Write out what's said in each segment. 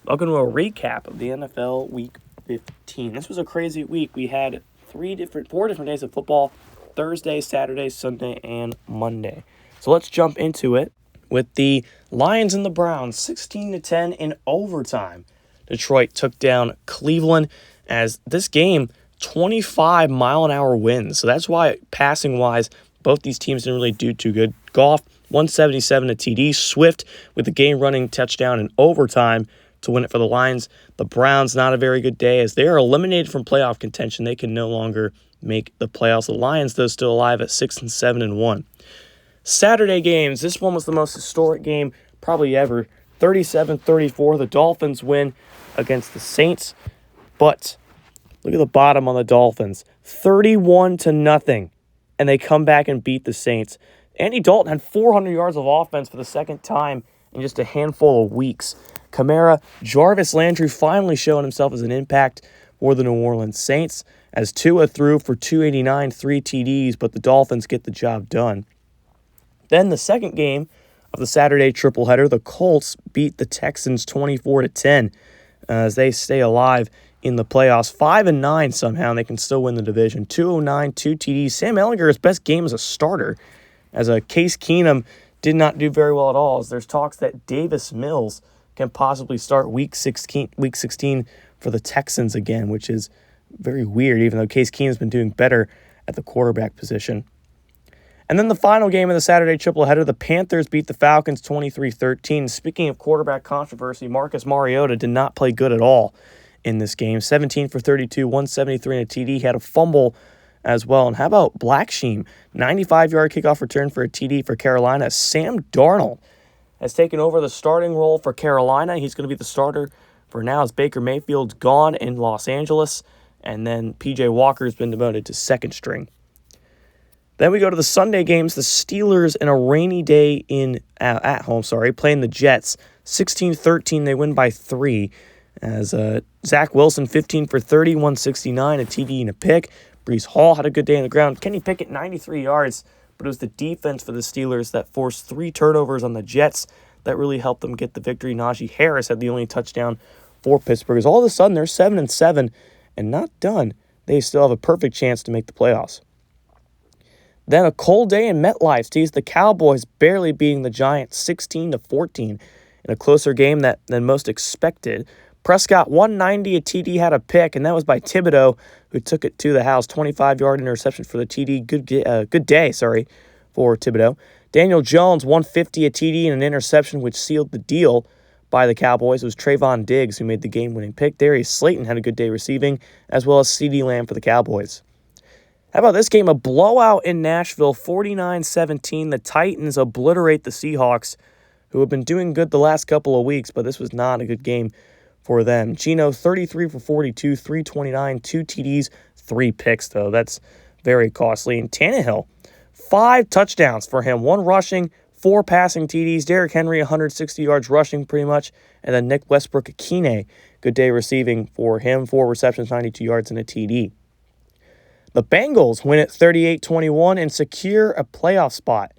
Welcome to a recap of the NFL Week 15. This was a crazy week. We had four different days of football: Thursday, Saturday, Sunday, and Monday. So let's jump into it with the Lions and the Browns, 16-10 in overtime. Detroit took down Cleveland as this game, 25-mile-an-hour winds. So that's why, passing-wise, both these teams didn't really do too good. Goff, 177 to TD. Swift with the game-running touchdown in overtime to win it for the Lions. The Browns, not a very good day as they are eliminated from playoff contention. They can no longer make the playoffs. The Lions, though, still alive at 6-7-1. Saturday games. This one was the most historic game probably ever. 37-34. The Dolphins win against the Saints. But look at the bottom on the Dolphins. 31-0. And they come back and beat the Saints. Andy Dalton had 400 yards of offense for the second time in just a handful of weeks. Kamara, Jarvis Landry finally showing himself as an impact for the New Orleans Saints as Tua threw for 289, 3 TDs, but the Dolphins get the job done. Then the second game of the Saturday tripleheader, the Colts beat the Texans 24-10 as they stay alive in the playoffs. 5-9 somehow, and they can still win the division. 209, 2 TDs. Sam Ehlinger's best game as a starter, as a Case Keenum did not do very well at all, as there's talks that Davis Mills can possibly start week 16 for the Texans again, which is very weird, even though Case Keenum's been doing better at the quarterback position. And then the final game of the Saturday tripleheader, the Panthers beat the Falcons 23-13. Speaking of quarterback controversy, Marcus Mariota did not play good at all in this game. 17 for 32, 173 and a TD. He had a fumble as well. And how about Blacksheem? 95-yard kickoff return for a TD for Carolina. Sam Darnold has taken over the starting role for Carolina. He's going to be the starter for now as Baker Mayfield's gone in Los Angeles. And then P.J. Walker's been demoted to second string. Then we go to the Sunday games. The Steelers in a rainy day at home, playing the Jets. 16-13, they win by 3. As Zach Wilson, 15 for 30, 169, a TD and a pick. Breece Hall had a good day on the ground. Kenny Pickett, 93 yards. But it was the defense for the Steelers that forced 3 turnovers on the Jets that really helped them get the victory. Najee Harris had the only touchdown for Pittsburgh. As all of a sudden, they're 7-7 and not done. They still have a perfect chance to make the playoffs. Then a cold day in MetLife sees the Cowboys barely beating the Giants 16-14 in a closer game than most expected. Prescott, 190, a TD, had a pick, and that was by Thibodeau, who took it to the house. 25-yard interception for the TD. Good day for Thibodeau. Daniel Jones, 150, a TD, and an interception, which sealed the deal by the Cowboys. It was Trayvon Diggs who made the game-winning pick. Darius Slayton had a good day receiving, as well as CeeDee Lamb for the Cowboys. How about this game? A blowout in Nashville, 49-17. The Titans obliterate the Seahawks, who have been doing good the last couple of weeks, but this was not a good game for them. Geno, 33 for 42, 329, 2 TDs, 3 picks, though. That's very costly. And Tannehill, 5 touchdowns for him, 1 rushing, 4 passing TDs. Derrick Henry, 160 yards rushing pretty much. And then Nick Westbrook-Akine, good day receiving for him, 4 receptions, 92 yards, and a TD. The Bengals win at 38-21 and secure a playoff spot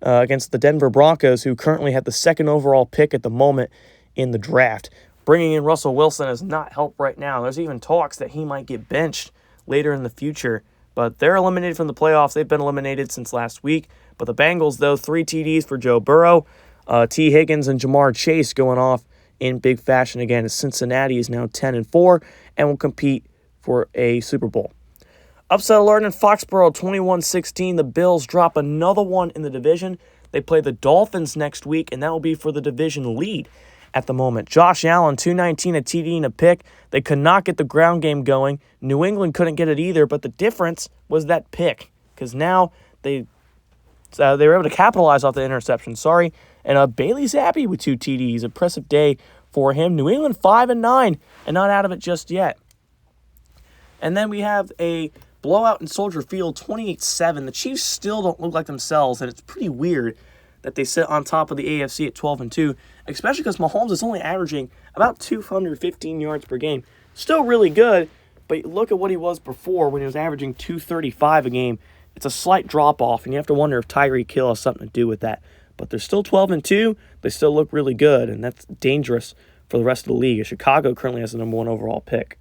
against the Denver Broncos, who currently have the second overall pick at the moment in the draft. Bringing in Russell Wilson has not helped right now. There's even talks that he might get benched later in the future. But they're eliminated from the playoffs. They've been eliminated since last week. But the Bengals, though, 3 TDs for Joe Burrow. T. Higgins and Jamar Chase going off in big fashion again, as Cincinnati is now 10-4 and will compete for a Super Bowl. Upset alert in Foxborough, 21-16. The Bills drop another one in the division. They play the Dolphins next week, and that will be for the division lead at the moment. Josh Allen, 219, a TD and a pick. They could not get the ground game going. New England couldn't get it either, but the difference was that pick, because now they were able to capitalize off the interception. And Bailey Zappi with 2 TDs. Impressive day for him. New England 5-9 and not out of it just yet. And then we have a blowout in Soldier Field, 28-7. The Chiefs still don't look like themselves, and it's pretty weird that they sit on top of the AFC at 12-2, especially because Mahomes is only averaging about 215 yards per game. Still really good, but look at what he was before when he was averaging 235 a game. It's a slight drop-off, and you have to wonder if Tyreek Hill has something to do with that. But they're still 12-2. They still look really good, and that's dangerous for the rest of the league. Chicago currently has the number 1 overall pick.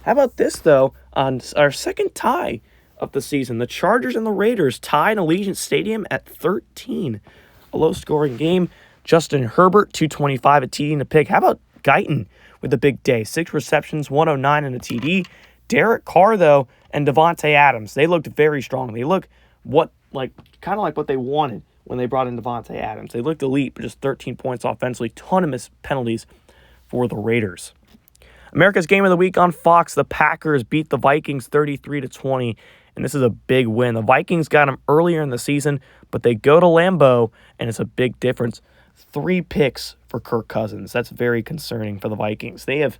How about this, though? On our second tie of the season, the Chargers and the Raiders tied in Allegiant Stadium at 13. A low-scoring game. Justin Herbert, 225, a TD and a pick. How about Guyton with a big day? 6 receptions, 109 and a TD. Derek Carr, though, and Devontae Adams, they looked very strong. They look kind of like what they wanted when they brought in Devontae Adams. They looked elite, but just 13 points offensively. Ton of missed penalties for the Raiders. America's Game of the Week on Fox. The Packers beat the Vikings 33-20, and this is a big win. The Vikings got them earlier in the season, but they go to Lambeau, and it's a big difference. 3 picks for Kirk Cousins. That's very concerning for the Vikings. They have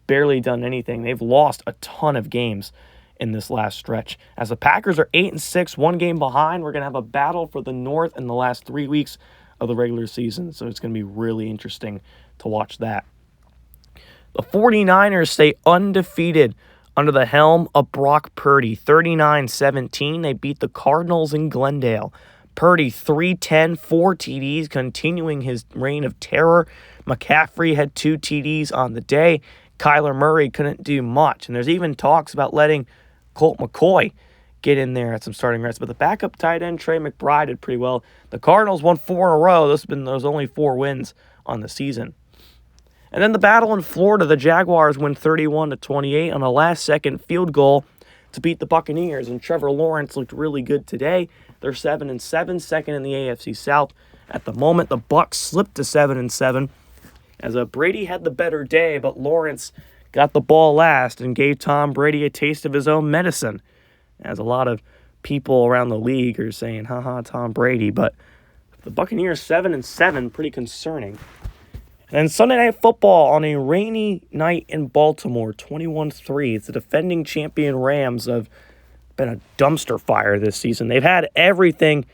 barely done anything. They've lost a ton of games in this last stretch. As the Packers are 8-6, 1 game behind, we're going to have a battle for the North in the last 3 weeks of the regular season, so it's going to be really interesting to watch that. The 49ers stay undefeated under the helm of Brock Purdy, 39-17. They beat the Cardinals in Glendale. Purdy, 310, 4 TDs, continuing his reign of terror. McCaffrey had 2 TDs on the day. Kyler Murray couldn't do much, and there's even talks about letting Colt McCoy get in there at some starting reps. But the backup tight end, Trey McBride, did pretty well. The Cardinals won 4 in a row. Those only 4 wins on the season. And then the battle in Florida, the Jaguars win 31-28 on a last-second field goal to beat the Buccaneers. And Trevor Lawrence looked really good today. They're 7-7, second in the AFC South. At the moment, the Bucs slipped to 7-7 as Brady had the better day, but Lawrence got the ball last and gave Tom Brady a taste of his own medicine. As a lot of people around the league are saying, haha, Tom Brady. But the Buccaneers 7-7, pretty concerning. And Sunday Night Football on a rainy night in Baltimore, 21-3. It's the defending champion Rams have been a dumpster fire this season. They've had everything,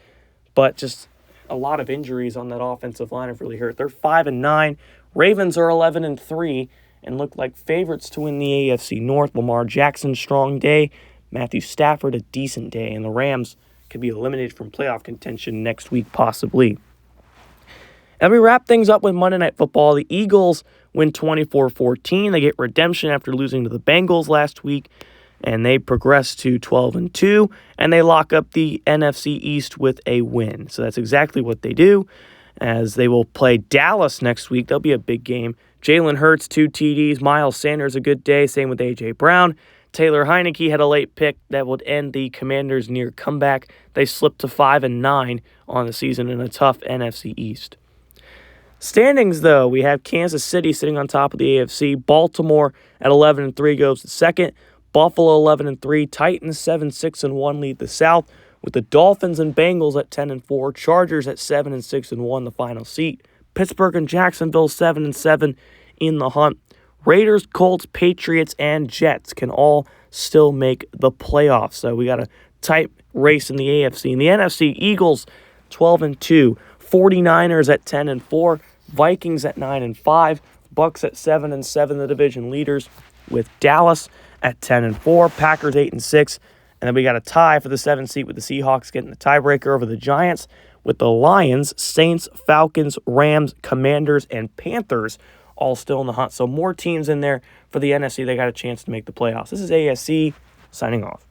but just a lot of injuries on that offensive line have really hurt. They're 5-9. Ravens are 11-3 and look like favorites to win the AFC North. Lamar Jackson, strong day. Matthew Stafford, a decent day. And the Rams could be eliminated from playoff contention next week, possibly. And we wrap things up with Monday Night Football. The Eagles win 24-14. They get redemption after losing to the Bengals last week, and they progress to 12-2, and they lock up the NFC East with a win. So that's exactly what they do, as they will play Dallas next week. That'll be a big game. Jalen Hurts, 2 TDs. Miles Sanders, a good day. Same with A.J. Brown. Taylor Heineke had a late pick that would end the Commanders' near comeback. They slipped to 5-9 on the season in a tough NFC East. Standings, though, we have Kansas City sitting on top of the AFC. Baltimore at 11-3 goes to second. Buffalo 11-3. Titans 7-6-1 lead the South, with the Dolphins and Bengals at 10-4. Chargers at 7-6-1, the final seat. Pittsburgh and Jacksonville 7-7 in the hunt. Raiders, Colts, Patriots, and Jets can all still make the playoffs. So we got a tight race in the AFC. In the NFC, Eagles 12-2. 49ers at 10-4, Vikings at 9-5, Bucks at 7-7, the division leaders, with Dallas at 10-4, Packers 8-6, and then we got a tie for the 7th seat with the Seahawks getting the tiebreaker over the Giants, with the Lions, Saints, Falcons, Rams, Commanders, and Panthers all still in the hunt. So more teams in there for the NFC. They got a chance to make the playoffs. This is ASC signing off.